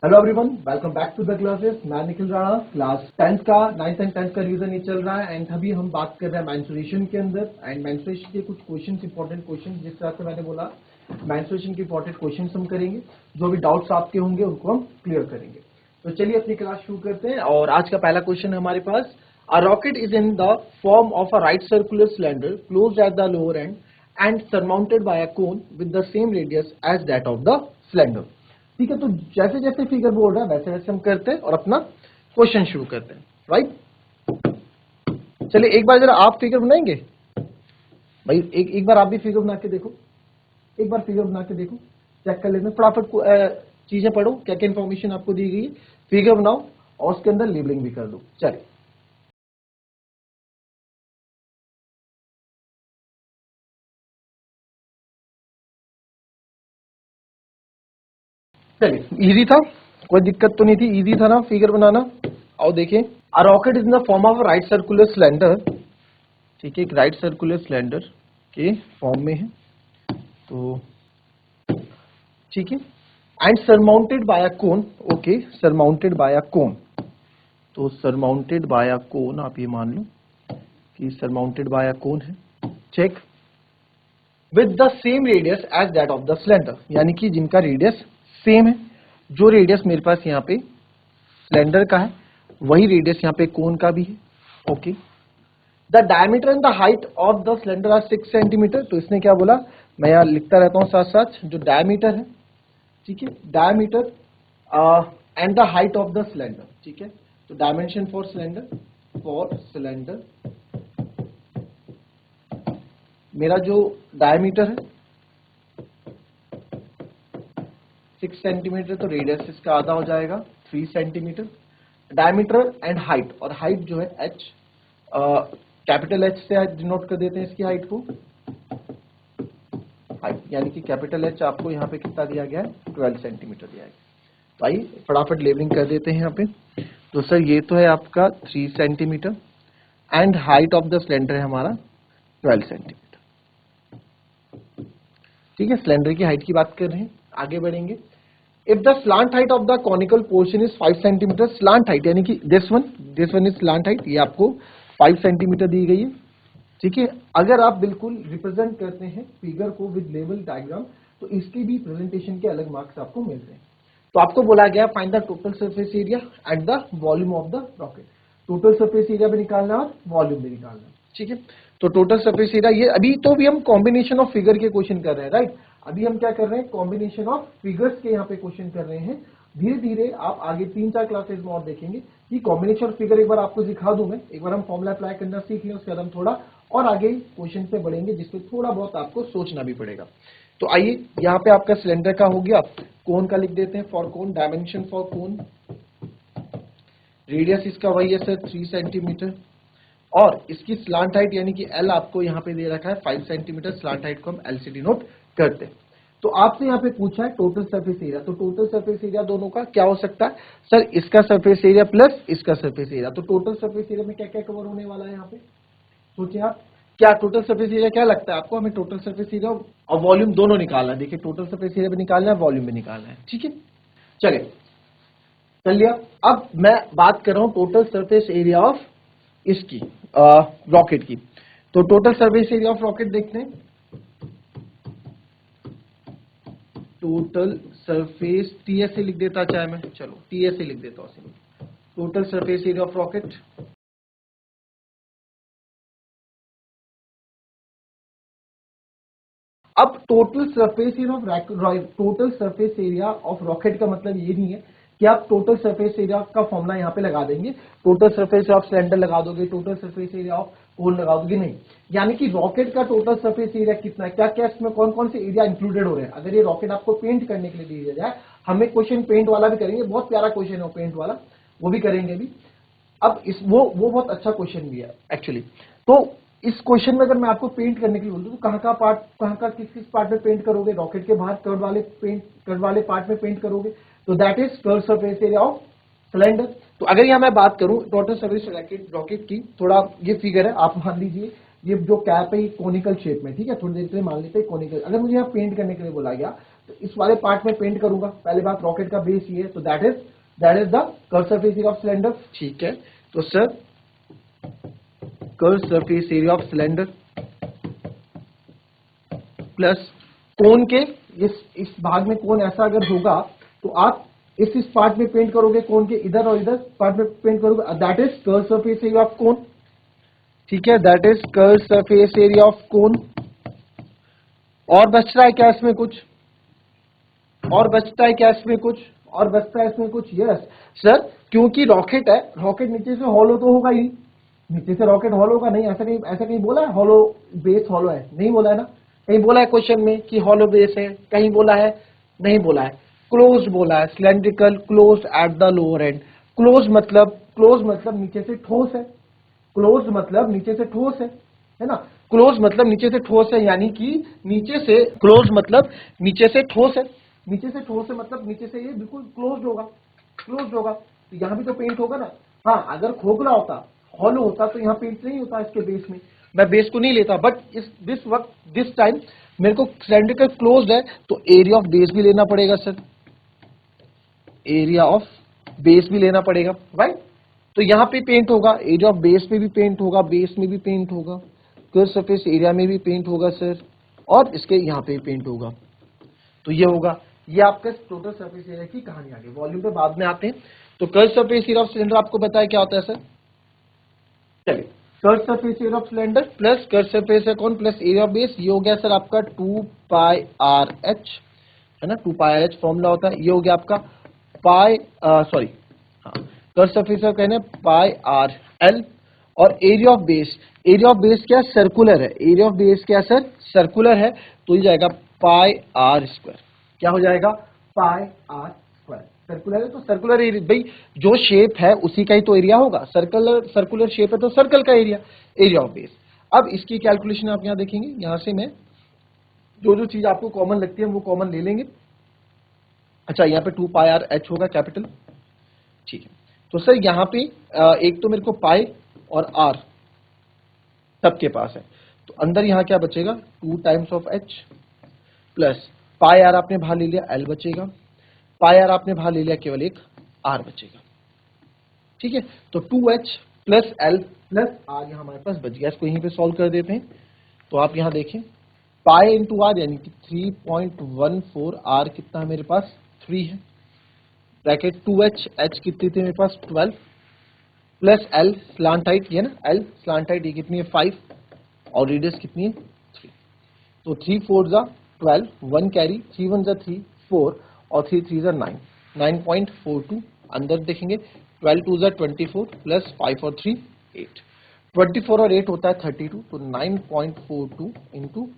Hello everyone, welcome back to the classes. मैं Nikhil Rana. Class 10th का 9th and 10th का revision ये चल रहा है एंड अभी हम बात कर रहे हैं मेंस्ट्रुएशन के अंदर एंड मेंस्ट्रुएशन के कुछ क्वेश्चंस, इंपॉर्टेंट क्वेश्चंस। जिस तरह से मैंने बोला मेंस्ट्रुएशन के इंपॉर्टेंट क्वेश्चंस हम करेंगे, जो भी डाउट्स आपके होंगे उनको हम क्लियर करेंगे। तो चलिए अपनी क्लास शुरू करते हैं और आज का पहला क्वेश्चन है हमारे पास। A rocket is in the form of a right circular cylinder closed at the lower end and surmounted by a cone with the same radius as that of the cylinder। ठीक है, तो जैसे जैसे figure बोल रहा है वैसे वैसे हम करते हैं और अपना क्वेश्चन शुरू करते हैं। राइट, चलिए एक बार जरा आप फिगर बनाएंगे भाई। एक बार आप भी फिगर बना के देखो, एक बार फिगर बना के देखो, चेक कर लेते हैं। फटाफट चीजें पढ़ो, क्या क्या इन्फॉर्मेशन आपको दी गई है, फिगर बनाओ और उसके अंदर लेबलिंग भी कर दो। चलिए चलिए, इजी था, कोई दिक्कत तो नहीं थी, इजी था ना फिगर बनाना। आओ देखें। A rocket is in the form of a right circular cylinder। ठीक है, एक राइट सर्कुलर सिलेंडर के फॉर्म में है, तो ठीक है। And surmounted by a cone. Okay, surmounted by a cone, तो सरमाउंटेड बाय अ कोन आप ये मान लो कि सरमाउंटेड बाय अ कोन है। Check. With the same radius as that of the cylinder, यानी कि जिनका रेडियस सेम है। जो रेडियस मेरे पास यहाँ पे सिलेंडर का है वही रेडियस यहाँ पे कोन का भी है। Okay. The diameter and the height of the cylinder are 6 centimetre. तो इसने क्या बोला, मैं यहाँ लिखता रहता हूँ साथ साथ, जो डायमीटर है, ठीक है, diameter and the height of the cylinder. ठीक है, तो डायमेंशन फॉर सिलेंडर मेरा जो डायमीटर है 6 सेंटीमीटर, तो रेडियस इसका आधा हो जाएगा 3 सेंटीमीटर। डायमीटर एंड हाइट, और हाइट जो है h, कैपिटल H से डिनोट कर देते हैं इसकी हाइट को। हाइट यानी कि कैपिटल H आपको यहाँ पे कितना दिया गया है, 12 सेंटीमीटर दिया गया। भाई फटाफट लेबलिंग कर देते हैं यहाँ पे। तो सर ये तो है आपका 3 centimetre and height of the cylinder है हमारा 12 सेंटीमीटर। ठीक है, सिलेंडर की हाइट की बात कर रहे हैं, आगे बढ़ेंगे। If the slant height of the conical portion is 5 centimetre, slant height यानी कि this one is slant height, ये आपको 5 सेंटीमीटर दी गई है। ठीक है, अगर आप बिल्कुल रिप्रेजेंट करते हैं फिगर को विद लेवल डायग्राम, तो इसके भी प्रेजेंटेशन के अलग मार्क्स आपको मिलते हैं। तो आपको बोला गया find the total surface area at the volume of the rocket. Total surface area भी निकालना है और वॉल्यूम भी निकालना है। ठीक है, तो टोटल सरफेस एरिया, ये अभी तो भी हम कॉम्बिनेशन ऑफ फिगर के क्वेश्चन कर रहे हैं। राइट, अभी हम क्या कर रहे हैं, कॉम्बिनेशन ऑफ फिगर्स के यहाँ पे क्वेश्चन कर रहे हैं। धीरे धीरे आप आगे 3-4 क्लासेस में और देखेंगे कि कॉम्बिनेशन ऑफ फिगर एक बार आपको सिखा दूं मैं, एक बार हम फॉर्मूला अप्लाई करना सीख लें, उसके बाद हम थोड़ा और आगे क्वेश्चन पे बढ़ेंगे जिसपे थोड़ा बहुत आपको सोचना भी पड़ेगा। तो आइए, यहाँ पे आपका सिलेंडर का हो गया, कोन का लिख देते हैं। For cone, dimension for cone, radius इसका वही है सर 3 सेंटीमीटर, और इसकी स्लांट हाइट यानी कि एल आपको यहाँ पे दे रखा है 5 सेंटीमीटर। स्लांट हाइट को हम एल से डिनोट करते हैं। तो आपसे यहाँ पे पूछा है टोटल सरफेस एरिया, तो टोटल सरफेस एरिया दोनों का क्या हो सकता है सर, इसका सरफेस एरिया प्लस इसका सरफेस एरिया। तो टोटल सरफेस एरिया में क्या क्या कवर होने वाला है यहाँ पे, सोचिए आप, क्या टोटल सरफेस एरिया क्या लगता है आपको। हमें टोटल सरफेस एरिया और वॉल्यूम दोनों निकालना है। देखिए, टोटल सरफेस एरिया भी निकालना है, वॉल्यूम भी निकालना है। ठीक है, चलिए कर लिया। अब मैं बात कर रहा हूं टोटल सरफेस एरिया ऑफ इसकी रॉकेट की। तो total surface area of rocket देखते हैं। टोटल सरफेस टीएस से लिख देता चाहे मैं, चलो टीएस से लिख देता हूं। Total surface area of rocket, अब total surface area of rocket का मतलब ये नहीं है कि आप टोटल सरफेस एरिया का फॉर्मूला यहां पे लगा देंगे, total surface area of cylinder लगा दोगे, total surface area of cone लगा दोगे, नहीं। यानी कि रॉकेट का टोटल सरफेस एरिया कितना है, क्या क्या इसमें कौन कौन से एरिया इंक्लूडेड हो रहे हैं। अगर ये रॉकेट आपको पेंट करने के लिए दिया जाए, हमें क्वेश्चन पेंट वाला भी करेंगे, बहुत प्यारा क्वेश्चन है पेंट वाला, वो भी करेंगे अभी। अब इस वो बहुत अच्छा क्वेश्चन भी है एक्चुअली। तो इस क्वेश्चन में अगर मैं आपको पेंट करने के लिए बोलूं, तो कहां का पार्ट, कहां का किस किस पार्ट में पेंट करोगे, रॉकेट के बाहर कर्व वाले पार्ट में पेंट करोगे, तो that is curve surface area of cylinder. तो अगर यहां मैं बात करूं टोटल सरफेस रॉकेट की, थोड़ा ये फिगर है, आप मान लीजिए ये जो कैप है कोनिकल शेप में, ठीक है, थोड़ी देर के लिए मान लेते हैं कोनिकल। अगर मुझे यहाँ पेंट करने के लिए बोला गया, तो इस वाले पार्ट में पेंट करूंगा। पहले बात रॉकेट का बेस ये है, तो that is the curve surface area of cylinder. ठीक है, तो sir curve surface area of cylinder plus cone के इस भाग में कोन ऐसा अगर होगा तो आप इस पार्ट में पेंट करोगे, कोन के इधर और इधर पार्ट में पेंट करोगे, that is curve surface area of कोन। ठीक है, that is curve surface area of कोन। और बच रहा है क्या इसमें कुछ? और बचता है क्या इसमें कुछ? और बचता है इसमें कुछ? यस सर, क्योंकि रॉकेट है, रॉकेट नीचे से हॉलो तो होगा ही, नीचे से रॉकेट हॉलो होगा नहीं, ऐसा कहीं बोला है हॉलो बेस हॉलो है? नहीं बोला है ना। कहीं बोला है क्वेश्चन में कि हॉलो बेस है? कहीं बोला है? नहीं बोला है। क्लोज बोला है, cylindrical close eight the lower and. Close मतलब नीचे से ठोस है, क्लोज मतलब नीचे से ठोस है ना। क्लोज मतलब नीचे से ठोस है, यानी कि नीचे से क्लोज मतलब नीचे से ठोस है, नीचे से ठोस है मतलब नीचे से ये बिल्कुल क्लोज होगा, क्लोज होगा। तो यहाँ भी तो पेंट होगा ना। हाँ, अगर खोखला होता, हॉलो होता तो यहाँ पेंट नहीं होता इसके बेस में, मैं बेस को नहीं लेता। बट दिस टाइम मेरे को सिलेंड्रिकल क्लोज्ड है तो एरिया ऑफ बेस भी लेना पड़ेगा सर, एरिया ऑफ बेस भी लेना पड़ेगा, राइट। तो यहां पे पेंट होगा, एरिया ऑफ बेस में भी पेंट होगा, बेस में भी पेंट होगा, कर्व सरफेस एरिया में भी पेंट होगा सर, और इसके यहां पे भी पेंट होगा। तो ये होगा, ये आपका टोटल सरफेस एरिया की कहानी आ गई। वॉल्यूम पे बाद में आते हैं। तो curve surface area of cylinder आपको बताया क्या होता है सर? चलिए, curve surface area of cylinder plus curve surface कौन प्लस एरिया ऑफ बेस, ये हो गया सर आपका 2πRH, है ना। 2πRH फॉर्मूला होता है। ये हो गया आपका कर्व सरफेस का कहना है πRL, और area of base, area of base क्या सर्कुलर है, एरिया ऑफ बेस क्या सर सर्कुलर है, तो ये जाएगा πr²। क्या हो जाएगा? πr²। सर्कुलर है तो सर्कुलर एरिया, भाई जो शेप है उसी का ही तो एरिया होगा, सर्कुलर शेप है तो सर्कल का एरिया, एरिया ऑफ बेस। अब इसकी कैलकुलेशन आप यहां देखेंगे, यहां से मैं जो चीज आपको कॉमन लगती है वो कॉमन ले लेंगे। अच्छा, यहाँ पे 2πRH होगा कैपिटल, ठीक है। तो सर यहाँ पे एक तो मेरे को पाई और आर सबके पास है, तो अंदर यहाँ क्या बचेगा 2 times of H plus pi R आपने बाहर ले लिया, एल बचेगा, पाई आर आपने बाहर ले लिया, केवल एक आर बचेगा। ठीक है, तो 2h plus L plus are यहाँ हमारे पास बच गया। इसको यहीं पे सॉल्व कर देते हैं। तो आप यहाँ देखें पाई इंटू आर यानी कि 3.14, आर कितना है मेरे पास 3 है, ब्रैकेट 2h, h कितनी थी मेरे पास 12 प्लस एल स्लांट हाइट, ये ना एल स्लांट हाइट ये कितनी है 5, और रेडियस कितनी है 3। तो 3 4 जा 12, 1 कैरी, 3 1 जा 3 4, और 3 3 जा 9, 9.42। अंदर देखेंगे 12 2 जा 24 प्लस 5 और 3 8, 24 और 8 होता है 32, तो 9.42 इंटू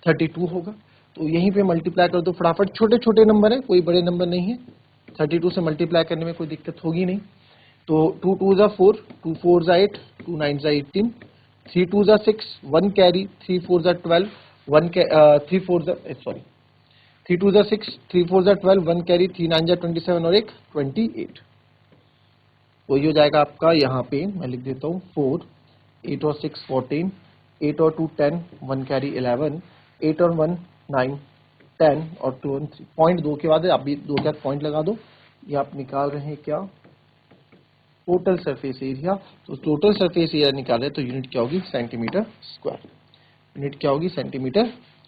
32 होगा। तो यहीं पे मल्टीप्लाई कर दो फटाफट, छोटे छोटे नंबर है, कोई बड़े नंबर नहीं है, 32 से मल्टीप्लाई करने में कोई दिक्कत होगी नहीं। तो 2 2 जा 4, 2 4 जा 8, 2 9 जा 18, 3 2 जा 6, 1 कैरी, 3 4 जा 12, 3 4 जा 3 2 जा 6, 3 4 जा 12, 1 कैरी, 3 9 जा 27 और एक 28। तो ये हो जाएगा आपका, यहाँ पे मैं लिख देता हूँ 4, 8 और 6 14, 8 और 2 10, 1 कैरी 11, 8 और 1 9, 10 और 2 3, पॉइंट 2 के बाद आप भी 2 क्या पॉइंट लगा दो। ये आप निकाल रहे हैं क्या टोटल सरफेस एरिया, तो टोटल सरफेस एरिया निकाल रहे हैं तो यूनिट क्या होगी सेंटीमीटर स्क्वायर, यूनिट क्या होगी सेंटीमीटर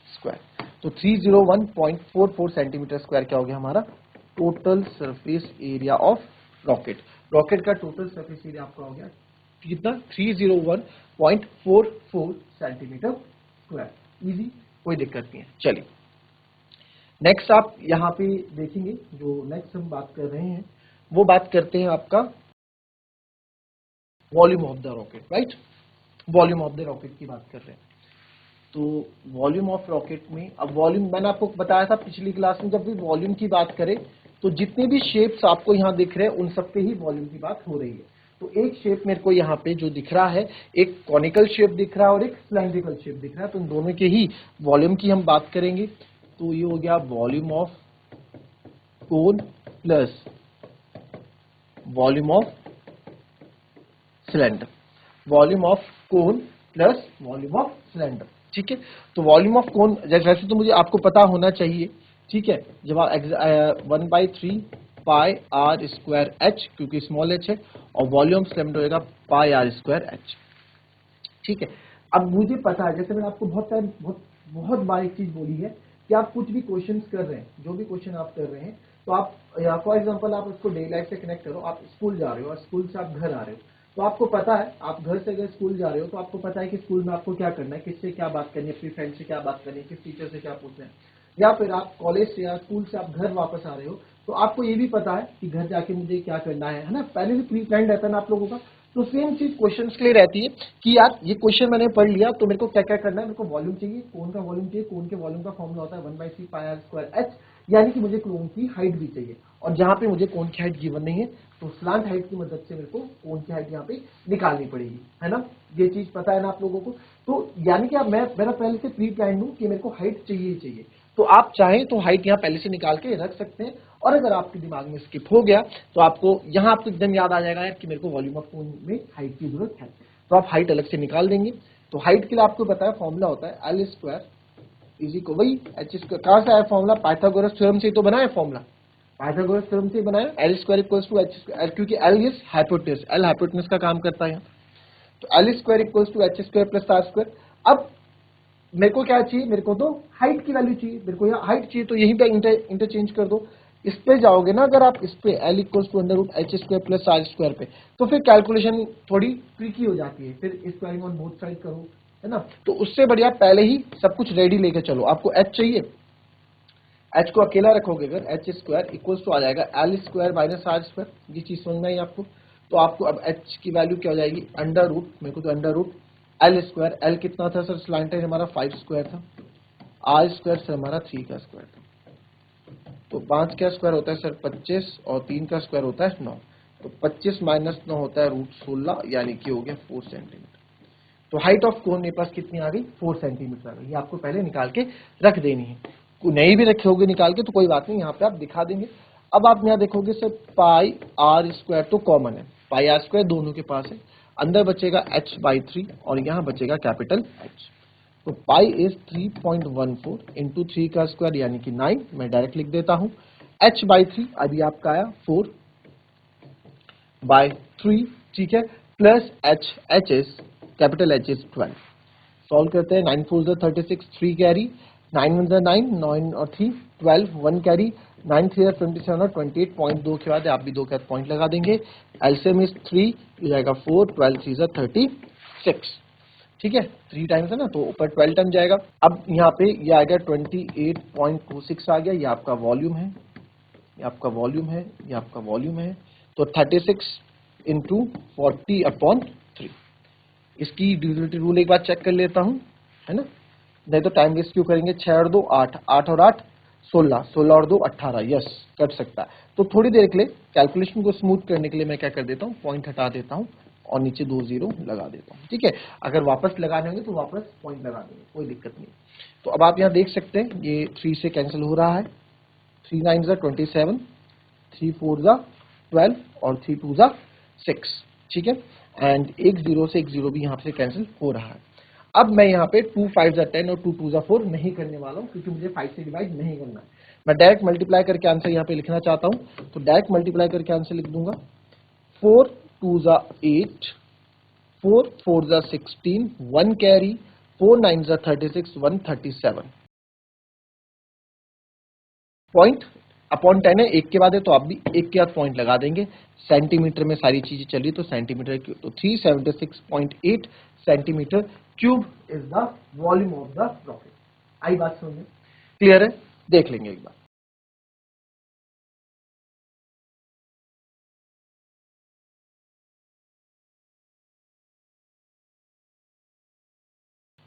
स्क्वायर। तो 301.44 सेंटीमीटर स्क्वायर क्या हो गया हमारा total surface area of rocket. Rocket का टोटल सरफेस एरिया आपका हो गया कितना 301.44 सेंटीमीटर स्क्वायर। इजी, कोई दिक्कत नहीं है। चलिए नेक्स्ट आप यहाँ पे देखेंगे, जो नेक्स्ट हम बात कर रहे हैं वो बात करते हैं आपका volume of the rocket, right. Volume of the rocket की बात कर रहे हैं। तो वॉल्यूम ऑफ रॉकेट में, अब वॉल्यूम मैंने आपको बताया था पिछली क्लास में, जब भी वॉल्यूम की बात करें तो जितने भी शेप्स आपको यहाँ दिख रहे हैं उन सब पे ही वॉल्यूम की बात हो रही है। तो एक शेप मेरे को यहाँ पे जो दिख रहा है, एक कॉनिकल शेप दिख रहा है और एक सिलेंड्रिकल शेप दिख रहा है, तो इन दोनों के ही वॉल्यूम की हम बात करेंगे। तो ये हो गया volume of cone plus volume of cylinder, volume of cone plus volume of cylinder. ठीक है, तो वॉल्यूम ऑफ कोन, वैसे तो मुझे आपको पता होना चाहिए, ठीक है, जब आप 1/3 पाई आर स्क्वायर एच, क्योंकि स्मॉल एच है, और वॉल्यूम सिलेंडर होगा पाई आर स्क्वायर एच। ठीक है, अब मुझे पता है, जैसे मैंने आपको बहुत बार एक चीज बोली है कि आप कुछ भी क्वेश्चंस कर रहे हैं, जो भी क्वेश्चन आप कर रहे हैं, तो आप फॉर एग्जांपल आप उसको डे लाइफ से कनेक्ट करो। आप स्कूल जा रहे हो और स्कूल से आप घर आ रहे हो, तो आपको पता है, आप घर से अगर स्कूल जा रहे हो तो आपको पता है कि स्कूल में आपको क्या करना है, किससे क्या बात करनी है, अपनी फ्रेंड से क्या बात करनी है, किस टीचर से क्या पूछना है। या फिर आप कॉलेज से या स्कूल से आप घर वापस आ रहे हो, तो आपको ये भी पता है कि घर जाके मुझे क्या करना है ना, पहले से प्री प्लान रहता है ना आप लोगों का। तो सेम चीज क्वेश्चन के लिए रहती है कि यार ये क्वेश्चन मैंने पढ़ लिया, तो मेरे को क्या क्या करना है, मेरे को वॉल्यूम चाहिए, कोन का वॉल्यूम चाहिए, कोन के वॉल्यूम का फॉर्मूला होता है 1/3 पाई आर स्क्वायर एच, यानी कि मुझे कोन की हाइट भी चाहिए। और जहां पे मुझे कोन की हाइट गिवन नहीं है, तो स्लांट हाइट की मदद से मेरे को कोन की हाइट यहाँ पे निकालनी पड़ेगी, है ना। ये चीज पता है ना आप लोगों को। तो यानी कि अब मेरा पहले से प्री प्लान हूं कि मेरे को हाइट चाहिए ही चाहिए, तो आप चाहें तो हाइट यहाँ पहले से निकाल के रख सकते हैं। और अगर आपके दिमाग में स्किप हो गया, तो आपको यहाँ आपको एकदम याद आ जाएगा यार कि मेरे को वॉल्यूम ऑफ कोन में हाइट की जरूरत है, तो आप हाइट अलग से निकाल देंगे। तो हाइट के लिए आपको पता है फॉर्मूला होता है एल स्क्वायर इज इक्वल, वही एच स्क्वायर। कहां से आया फॉर्मूला, पाइथागोरस थ्योरम से तो बनाया फॉर्मूला, पाइथागोरस थ्योरम से बनाया, L square equals to H square, क्योंकि L is hypotenuse, L hypotenuse का काम करता है। तो L square equals to H square plus R square. अब मेरे को क्या चाहिए, मेरे को तो हाइट की वैल्यू चाहिए, मेरे को यहाँ हाइट चाहिए, तो यहीं पे इंटरचेंज कर दो। इस पे जाओगे ना अगर आप, इस पे L equals to under root H square plus R square पे, तो फिर कैलकुलेशन थोड़ी ट्रिकी हो जाती है, फिर स्क्वायरिंग ऑन बोथ साइड करो, है ना। तो उससे बढ़िया पहले ही सब कुछ रेडी लेके चलो। आपको एच चाहिए, एच को अकेला रखोगे अगर, एच स्क्वायर इक्वल्स टू आ जाएगा L square minus R square, ये चीज समझ में आई आपको। तो आपको अब एच की वैल्यू क्या हो जाएगी, अंडर रूट, मेरे को तो under root L square, L कितना था सर स्लैंट है हमारा 5 स्क्वायर था, आर स्क्वायर सर हमारा 3 का स्क्वायर था। तो 5 का स्क्वायर होता है सर 25 और 3 का स्क्वायर होता है 9। तो 25 माइनस 9 होता है रूट 16, यानी कि हो गया 4 सेंटीमीटर। तो हाइट ऑफ कोन मेरे पास कितनी आ गई, 4 सेंटीमीटर आ गई। ये आपको पहले निकाल के रख देनी है, नहीं भी रखे होगे निकाल के तो कोई बात नहीं, यहाँ पे आप दिखा देंगे। अब आप यहाँ देखोगे सर पाई आर स्क्वायर तो कॉमन है, पाई आर स्क्वायर दोनों के पास है, अंदर बचेगा h/3 और यहाँ बचेगा कैपिटल H। तो पाई इज 3.14 इंटू 3 का स्क्वायर यानी कि 9, मैं डायरेक्ट लिख देता हूँ। h/3 अभी आपका आया 4/3, ठीक है, plus h is capital H is 12। Solve करते हैं, 9 4 36, 3 कैरी, 9 1 9, 9 और 3 12, 1 कैरी, 9 3 27 और 28 पॉइंट 2 के बाद आप भी 2 के बाद पॉइंट लगा देंगे। एलसीएम इज 3, हो जाएगा 4, 12 3 36, ठीक है, 3 टाइम्स है ना, तो ऊपर 12 टाइम जाएगा। अब यहाँ पे ये आ गया 28.26 आ गया, ये आपका वॉल्यूम है, ये आपका वॉल्यूम है, ये आपका वॉल्यूम है। तो 36 इंटू 40/3। इसकी ड्यूरेबिलिटी रूल एक बार चेक कर लेता हूँ, है ना, नहीं तो टाइम वेस्ट क्यों करेंगे। 6 और 2 8, 8 और 8 16, 16 और 2 18, यस कट सकता है। तो थोड़ी देर के लिए कैलकुलेशन को स्मूथ करने के लिए मैं क्या कर देता हूँ, पॉइंट हटा देता हूँ और नीचे 2 जीरो लगा देता हूँ, ठीक है। अगर वापस लगाने होंगे तो वापस पॉइंट लगा देंगे, कोई दिक्कत नहीं। तो अब आप यहाँ देख सकते हैं ये 3 से कैंसिल हो रहा है, 3 9 27, 3 4 12 और 3 2 6, ठीक है। एंड एक जीरो से एक जीरो भी यहाँ से कैंसिल हो रहा है। अब मैं यहाँ पे 2 5 10 और 2 2 4 नहीं करने वाला हूँ, क्योंकि मुझे 5 से डिवाइड नहीं करना है। मैं डायरेक्ट मल्टीप्लाई करके आंसर यहाँ पे लिखना चाहता हूँ, तो डायरेक्ट मल्टीप्लाई करके आंसर लिख दूंगा। 4 2 8, 4 4 16, 1 कैरी, 4 9 36, 137 पॉइंट अपॉन 10 है, एक के बाद है तो आप भी एक के बाद पॉइंट लगा देंगे। सेंटीमीटर में सारी चीजें चल रही तो सेंटीमीटर क्यूब, तो 376.8 centimetre cube is the volume of the rocket. आई बात समझ में, क्लियर है, देख लेंगे एक बार।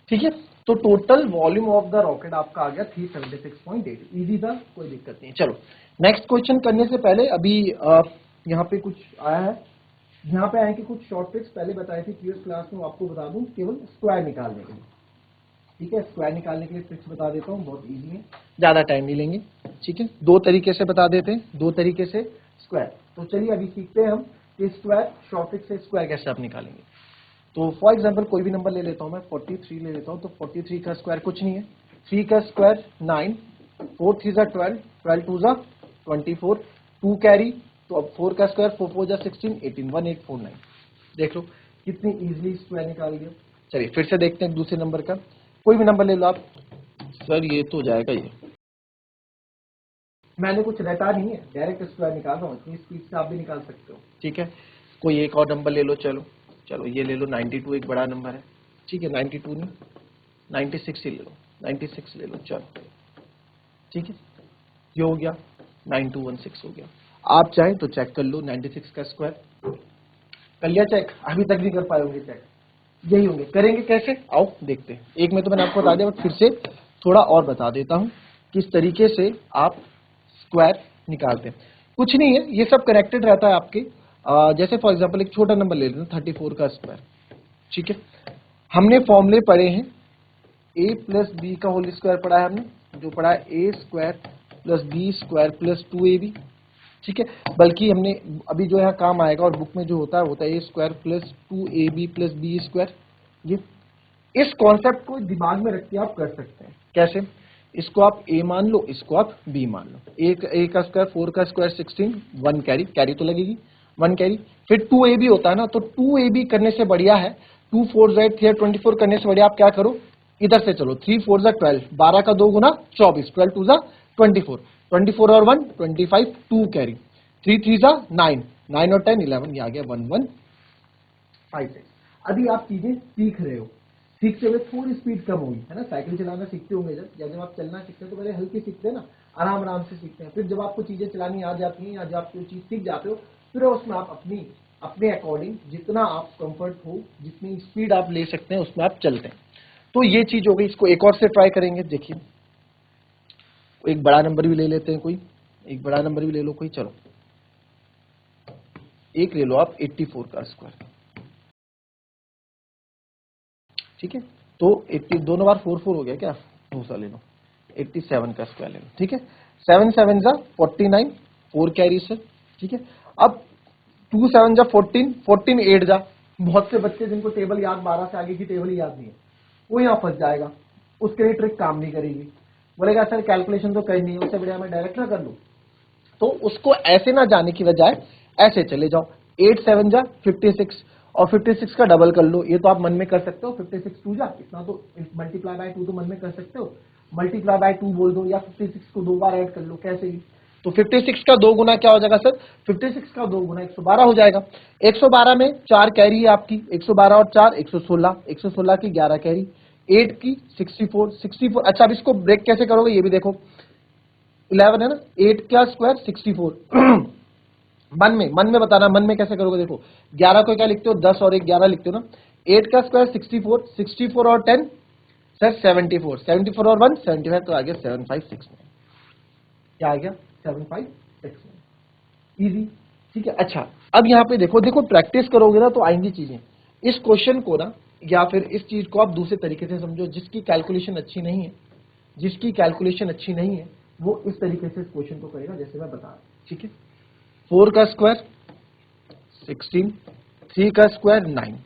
ठीक है, तो total volume of the rocket आपका आ गया 376.8। इजी था, कोई दिक्कत नहीं। चलो नेक्स्ट क्वेश्चन करने से पहले अभी यहाँ पे कुछ आया है, यहाँ पे आए कि कुछ शॉर्ट ट्रिक्स पहले बताई थी प्रीवियस क्लास में, आपको बता दूं केवल स्क्वायर निकालने के लिए, ठीक है। स्क्वायर निकालने के लिए ट्रिक्स बता देता हूँ, बहुत इजी है, ज्यादा टाइम नहीं लेंगे, ठीक है। दो तरीके से बता देते हैं, दो तरीके से स्क्वायर। तो चलिए अभी सीखते हैं हम कि स्क्वायर, शॉर्ट ट्रिक से स्क्वायर कैसे आप निकालेंगे। तो फॉर एग्जाम्पल कोई भी नंबर ले लेता हूँ मैं, 43 ले लेता हूँ। तो 43 का स्क्वायर कुछ नहीं है, 3 का स्क्वायर 9, 4 3 जा 12, 12 2 जा 24, 2 कैरी, तो अब 4 का स्क्वायर 4 4 जा 16, 18, 1849। देख लो कितनी इजीली स्क्वायर निकाल दिया। चलिए फिर से देखते हैं दूसरे नंबर का, कोई भी नंबर ले लो आप। सर ये तो जाएगा, ये मैंने कुछ रहता नहीं है, डायरेक्ट स्क्वायर निकाल रहा हूँ, इतनी स्पीड से आप भी निकाल सकते हो। ठीक है, कोई एक और नंबर ले लो। चलो चलो ये ले लो, 92 एक बड़ा नंबर है। ठीक है, 92 नहीं, 96 ही ले लो, 96 ले लो। चलो ठीक है, ये हो गया, 9216 हो गया। आप चाहें तो चेक कर लो 96 का स्क्वायर। कर लिया चेक? अभी तक नहीं कर पाए होंगे चेक, यही होंगे। करेंगे कैसे, आओ देखते हैं। एक में तो मैंने आपको बता दिया, बट फिर से थोड़ा और बता देता हूं किस तरीके से आप स्क्वायर निकालते हैं। कुछ नहीं है, ये सब कनेक्टेड रहता है आपके। जैसे फॉर एग्जांपल एक छोटा नंबर ले लेते हैं, 34 का स्क्वायर। ठीक है, हमने फॉर्मूले पढ़े हैं, a प्लस बी का होल स्क्वायर पढ़ा है हमने, जो पढ़ा है A square plus B square plus 2ab। ठीक है, बल्कि हमने अभी जो यहाँ काम आएगा और बुक में जो होता है A square plus 2ab plus B square. ये इस कॉन्सेप्ट को दिमाग में रख के आप कर सकते हैं। कैसे, इसको आप a मान लो, इसको आप b मान लो। a का स्क्वायर 4 का स्क्वायर 16, 1 कैरी, कैरी तो लगेगी 1 कैरी। फिर 2ab होता है ना, तो 2ab करने से बढ़िया है 2 4 8 3 24 करने से बढ़िया आप क्या करो, इधर से चलो, 3 4 जा 12, 12 का 2 गुना 24, 12 2 जा 24, 24 और 1 25, 2 कैरी, 3 3 जा 9, 9 और 10 11, ये आ गया 1156। अभी आप चीजें सीख रहे हो, सीखते हुए थोड़ी स्पीड कम होगी, है ना। साइकिल चलाना सीखते होंगे जब, या जब आप चलना सीखते हैं तो पहले हल्के सीखते हैं ना, आराम आराम से सीखते हैं। फिर जब आपको चीजें चलानी आ जाती हैं या जब आप कोई चीज सीख जाते हो, फिर उसमें आप अपने अकॉर्डिंग जितना आप कंफर्ट हो, जितनी स्पीड आप ले सकते हैं उसमें आप चलते हैं। तो ये चीज हो गई। इसको एक और से ट्राई करेंगे। देखिए एक बड़ा नंबर भी ले लेते हैं, कोई एक बड़ा नंबर भी ले लो कोई। चलो एक ले लो आप 84 का स्क्वायर। ठीक है, तो 80 दोनों बार 4 4 हो गया क्या, दूसरा ले लो 87 का स्क्वायर ले लो। ठीक है, 7 7 जा 49, 4 कैरी सर। ठीक है, अब 2 7 जा 14, 14 8 जा। बहुत से बच्चे जिनको टेबल याद, 12 से आगे की टेबल ही याद नहीं है, वो यहाँ फंस जाएगा, उसके लिए ट्रिक काम नहीं करेगी। बोलेगा सर कैलकुलेशन तो करनी है, उससे बढ़िया मैं डायरेक्ट ना कर लूँ। तो उसको ऐसे ना जाने की बजाय ऐसे चले जाओ, 8 7 जा 56, और 56 का डबल कर लो। ये तो आप मन में कर सकते हो, 56 2 जा, इतना तो मल्टीप्लाई बाय 2 तो मन में कर सकते हो, मल्टीप्लाई बाय 2 बोल दो, या 56 को 2 बार ऐड कर लो, कैसे भी। तो 56 का 2 गुना क्या हो जाएगा सर, 56 का 2 गुना 112 हो जाएगा। 112 में 4 कैरी है आपकी, 112 और 4 116, 116 की 11 कैरी, 8 की 64, 64। अच्छा अब इसको ब्रेक कैसे करोगे ये भी देखो, 11 है ना, 8 का स्क्वायर 64। मन में बताना, मन में कैसे करोगे। देखो 11 को क्या लिखते हो, 10 और 1 11 लिखते हो ना। 8 का स्क्वायर 64, 64 और 10 सर 74, 74 और 1 75, तो आ गया 7569। क्या आ गया, 7569। इजी। ठीक है, अच्छा अब यहाँ पे देखो, देखो प्रैक्टिस करोगे ना तो आएंगी चीजें। इस क्वेश्चन को ना, या फिर इस चीज को आप दूसरे तरीके से समझो। जिसकी कैलकुलेशन अच्छी नहीं है, जिसकी कैलकुलेशन अच्छी नहीं है, वो इस तरीके से इस क्वेश्चन को करेगा जैसे मैं बता रहा हूं। ठीक है, 4 का स्क्वायर 16, 3 का स्क्वायर 9।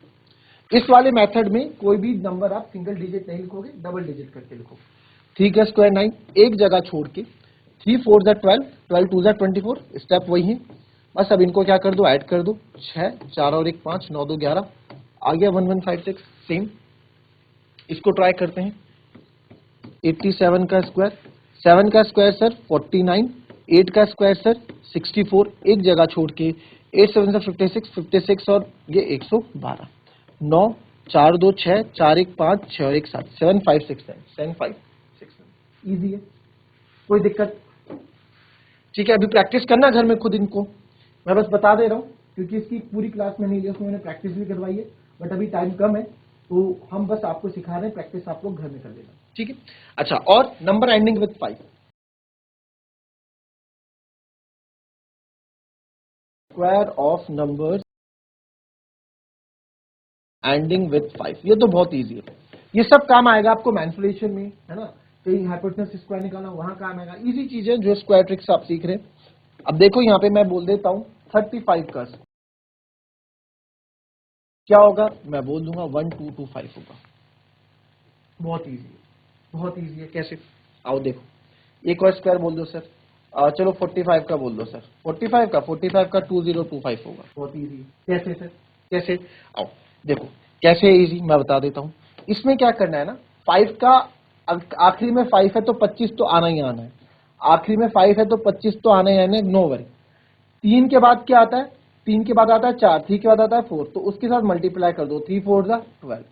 इस वाले मेथड में कोई भी नंबर आप सिंगल डिजिट नहीं लिखोगे, डबल डिजिट करके लिखोगे। 3 का स्क्वायर 9, एक जगह छोड़ के, 3 4 जा 12, 12 2 जा 24, स्टेप वही है। बस अब इनको क्या कर दो, ऐड कर दो, 6 4 और 1 5, 9 2 11, आ गया 1156। सेम इसको ट्राई करते हैं। 87 का स्क्वायर, 7 का स्क्वायर सर 49, 8 का स्क्वायर सर 64, एक जगह छोड़ के, 8 7 से 56, 56 और ये 112, 9 4 2 6, 4 1 5, 6 और 1 7, 7569, 7569। इजी है, कोई दिक्कत। ठीक है, अभी प्रैक्टिस करना घर में खुद इनको, मैं बस बता दे रहा हूँ क्योंकि इसकी पूरी क्लास में नहीं ली, उसमें मैंने प्रैक्टिस भी करवाई है, बट अभी टाइम कम है तो हम बस आपको सिखा रहे हैं, प्रैक्टिस आप लोग घर में कर लेना। ठीक है, अच्छा और number ending with 5, square of numbers ending with 5, ये तो बहुत इजी है। ये सब काम आएगा आपको मैनिपुलेशन में, है ना, कहीं हाइपोटेनस स्क्वायर निकालना वहां काम आएगा। इजी चीजें जो स्क्वायर ट्रिक्स आप सीख रहे हैं। अब देखो यहाँ पे मैं बोल देता हूँ 35 का क्या होगा, मैं बोल दूंगा 1225 होगा। बहुत इजी है, बहुत इजी है। कैसे, आओ देखो, एक और स्क्वायर बोल दो सर। चलो 45 का बोल दो सर। 45 का 2025 होगा। बहुत इजी। कैसे सर? कैसे? आओ देखो कैसे इजी, मैं बता देता हूँ। इसमें क्या करना है ना, 5 का आखिरी में 5 है तो 25 तो आना ही आना है। आखिरी में 5 है तो 25 तो आना ही आना है, नो वरी। 3 के बाद क्या आता है? 3 के बाद आता है 4, 3 के बाद आता है 4, तो उसके साथ मल्टीप्लाई कर दो। 3 4 जा 12।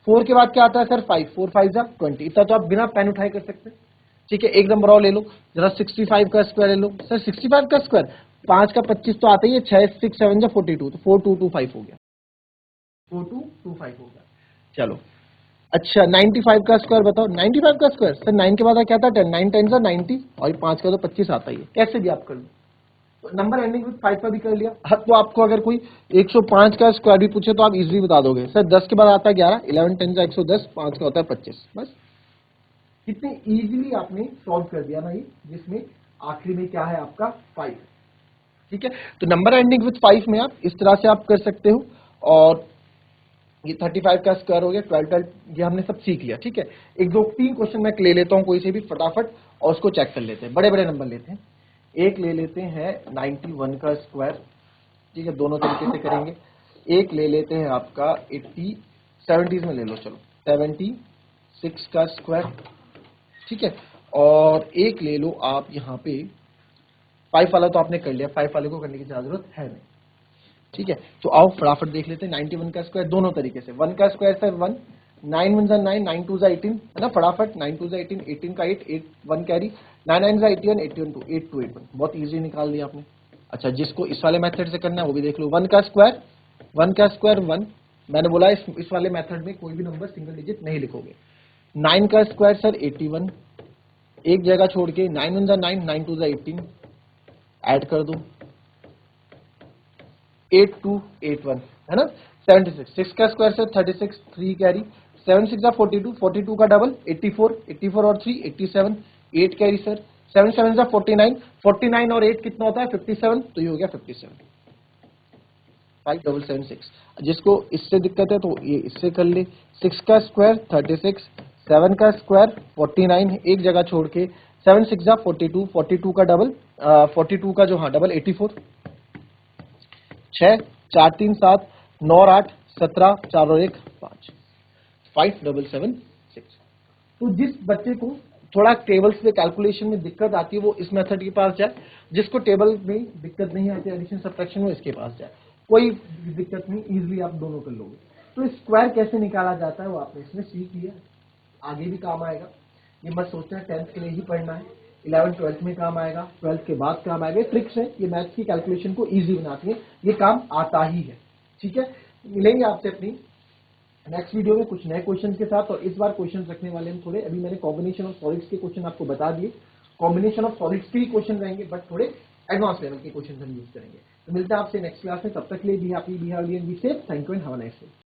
4 के बाद क्या आता है सर? 5, 4 5 जा 20। इतना तो आप बिना पेन उठाए कर सकते हैं। ठीक है, एक नंबर और ले लो जरा, 65 का स्क्वायर ले लो सर। 65 का स्क्वायर 5 का 25 तो आता ही है, 6 6 7 जा 42, तो 4225 हो गया। 4225 हो गया। चलो अच्छा 95 का स्क्वायर बताओ। 95 का स्क्वायर सर 9 के बाद क्या था? 10, 9 10 90, और 5 का तो 25 आता ही है। कैसे भी आप कर लो, तो नंबर एंडिंग विद 5 का भी कर लिया। हाँ, तो आपको अगर कोई 105 का स्क्वायर भी पूछे तो आप इजीली बता दोगे सर। 10 के बाद आता है 11, 11 10 जा 110, 5 का होता है 25। बस कितने इजीली आपने सॉल्व कर दिया ना ये, जिसमें आखिरी में क्या है आपका 5। ठीक है, तो नंबर एंडिंग विद 5 में आप इस तरह से आप कर सकते हो। और ये 35 का स्क्वायर हो गया, 12 12 ये हमने सब सीख लिया। ठीक है, एक दो तीन क्वेश्चन मैं ले लेता हूँ कोई से भी फटाफट, और उसको चेक कर लेते हैं। बड़े बड़े नंबर लेते हैं। एक ले लेते हैं 91 का स्क्वायर। ठीक है, दोनों तरीके से करेंगे। एक ले लेते हैं आपका 80 70s में ले लो, चलो 76 का स्क्वायर। ठीक है, और एक ले लो आप यहाँ पे 5 वाला तो आपने कर लिया, 5 वाले को करने की जरूरत है नहीं। ठीक है, तो आओ फटाफट देख लेते हैं 91 का स्क्वायर दोनों तरीके से। 1 का स्क्वायर सर 1, 9 1 9, 9 2 18 है ना, फटाफट 9 2 18, 18 का 8, 8 1 कैरी, 9 9 81, 81 2, 8 2 81, बहुत इजी निकाल लिया आपने। अच्छा, जिसको इस वाले मेथड से करना है वो भी देख लो। 1 का स्क्वायर 1, मैंने बोला इस वाले मेथड में कोई भी नंबर सिंगल डिजिट नहीं लिखोगे। 9 का स्क्वायर सर 81, एक जगह छोड़ के 9 1 9, 9 2 18, ऐड कर दो 8281 है ना। 76, 6 का स्क्वायर से 36, 3 कैरी, 7 6 42, 42 का डबल 84, 84 और 3 87, 8 कैरी सर, 7 7 49, 49 और 8 कितना होता है 57, तो ये हो गया 57, 5776। जिसको इससे दिक्कत है तो ये इससे कर ले। 6 का स्क्वायर 36, 7 का स्क्वायर 49, एक जगह छोड़ के 7 6 42, 42 का डबल 42 का जो हाँ डबल 84, 6 4 3 7 9 और 8 17, 4 और 1 5, 5776। तो जिस बच्चे को थोड़ा टेबल्स में कैलकुलेशन में दिक्कत आती है वो इस मेथड के पास जाए, जिसको टेबल में दिक्कत नहीं आती एडिशन सब्ट्रैक्शन में इसके पास जाए, कोई दिक्कत नहीं, इजीली आप दोनों कर लोगे। तो स्क्वायर कैसे निकाला जाता है वो आपने इसमें सीख लिया, आगे भी काम आएगा। ये मत सोचना 10th के लिए ही पढ़ना है, 11th 12th में काम आएगा, 12th के बाद काम आएगा। ट्रिक्स है ये, मैथ्स की कैलकुलेशन को इजी बनाती है, ये काम आता ही है। ठीक है, मिलेंगे आपसे अपनी नेक्स्ट वीडियो में कुछ नए क्वेश्चन के साथ। और इस बार क्वेश्चन रखने वाले हैं थोड़े, अभी मैंने कॉम्बिनेशन ऑफ सॉलिड्स के क्वेश्चन आपको बता दिए, कॉम्बिनेशन ऑफ सॉलिड्स के ही क्वेश्चन रहेंगे, बट थोड़े एडवांस लेवल के क्वेश्चन हम यूज करेंगे। तो मिलते हैं आपसे नेक्स्ट क्लास में, तब तक के लिए be happy, be healthy and be safe. Thank you and have a nice day.